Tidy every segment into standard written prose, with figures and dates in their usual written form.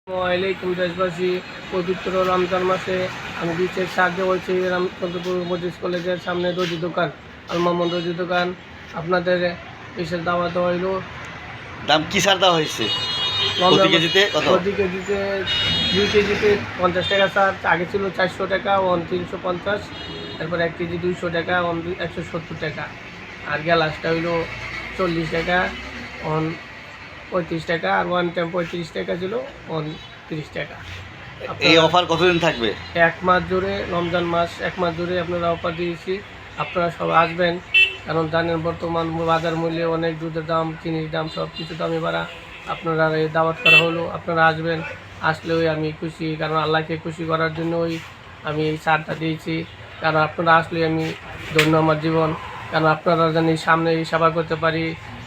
আসসালামাইকুম দেশবাসী। পবিত্র রমজান মাসে আমি বিশেষ সাহায্য করছি রামচন্দ্রপুর মজিদ কলেজের সামনে দর্জি দোকান, আল মামুন দর্জি দোকান। আপনাদের বিশেষ দাওয়াত হইল। দাম কি ছাড় দেওয়া হয়েছে? প্রতি কেজিতে কত? প্রতি কেজিতে 2 কেজিতে 50 টাকা ছাড়। আগে ছিল 400 টাকা, 350। তারপর 1 কেজি 200 টাকা, 170 টাকা। আর গ্যালাসটা হইল 40 টাকা, 35 টাকা। আর 1 টাইম 35 টাকা ছিল, 30 টাকা। এই অফার কতদিন থাকবে? 1 মাস জুড়ে, রমজান মাস 1 মাস জুড়ে আপনারা অফার দিয়েছি। আপনারা সব আসবেন, কারণ জানেন বর্তমান বাজার মূল্যে অনেক দুধের দাম, চিনির দাম, সব কিছু দামে বাড়া। আপনারা এই দাওয়াত করা হলো, আপনারা আসবেন। আসলেই আমি খুশি, কারণ আল্লাহকে খুশি করার জন্যই আমি এই ছাড়টা দিয়েছি। কারণ আপনারা আসলেই আমি ধন্য আমার জীবন। কারণ আপনারা জানি সামনে এই সেবা করতে পারি,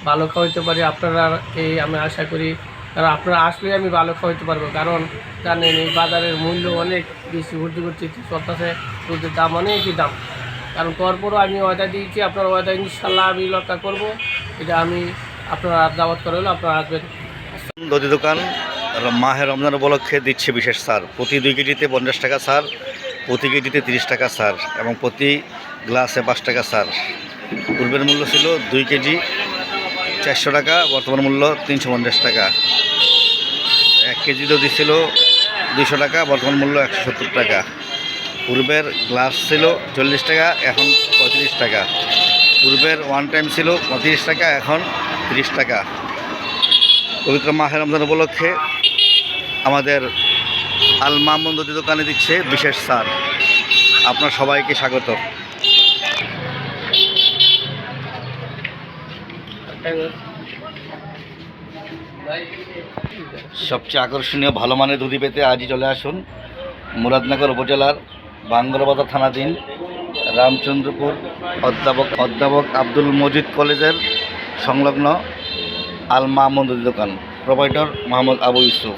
ভালো খাওয়াইতে পারি। আপনারা এই আমি আশা করি, কারণ আপনারা আসলে আমি ভালো খাওয়াইতে পারবো। কারণ জানেন এই বাজারের মূল্য অনেক বেশি ঊর্ধ্বগতি চলতেছে, দুধের দাম অনেকই দাম। কারণ তারপরও আমি ওয়াদা দিয়েছি, আপনার ওয়াদা ইনশাল্লাহ আমি রক্ষা করব। এটা আমি আপনারা দাওয়াত করে হলো, আপনারা আসবেন। দর্জি দোকান মাহে রমজান উপলক্ষে দিচ্ছে বিশেষ ছাড়। প্রতি 2 কেজিতে 50 টাকা ছাড়, প্রতি কেজিতে 30 টাকা ছাড় এবং প্রতি গ্লাসে 5 টাকা ছাড়। পূর্বের মূল্য ছিল 2 কেজি 400 টাকা, বর্তমান মূল্য 350 টাকা। 1 কেজিতেও দিচ্ছিল 200 টাকা, বর্তমান মূল্য 170 টাকা। পূর্বের গ্লাস ছিল 40 টাকা, এখন 35 টাকা। পূর্বের 1 টাইম ছিল 35 টাকা, এখন 30 টাকা। পবিত্র মাহে রমজান উপলক্ষে আমাদের আল মামুন দর্জি দোকানে দিচ্ছে বিশেষ ছাড়। আপনার সবাইকে স্বাগত। সবচেয়ে আকর্ষণীয় ভালো মানের দুধি পেতে আজই চলে আসুন মুরাদনগর উপজেলার বাঙ্গরবাজার থানাধীন রামচন্দ্রপুর অধ্যাপক আব্দুল মজিদ কলেজের সংলগ্ন আল মামুন দর্জি দোকান। প্রোপাইটর মোহাম্মদ আবু ইউসুফ।